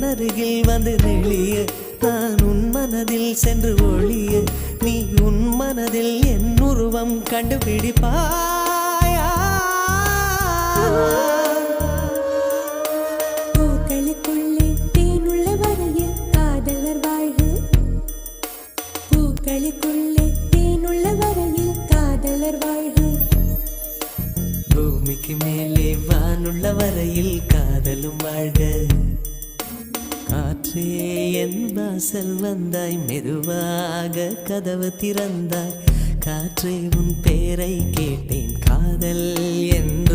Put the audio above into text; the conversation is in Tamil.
அருகில் வந்து நெளிய நான் உன் மனதில் சென்று ஒளிய நீ உன் மனதில் என் உருவம் கண்டுபிடிப்பாயா பூக்களுக்குள்ளே தேனுள்ள வரையில் காதலர் வாழ்வு பூக்களுக்குள்ளே தேனுள்ள வரையில் காதலர் வாழ்வு பூமிக்கு மேலே வானுள்ள வரையில் காதலும் வாழ்க காற்றே என் வாசல் வந்தாய் மெதுவாக கதவு திறந்தாய் காற்றே உன் பேரை கேட்டேன் காதல் என்ற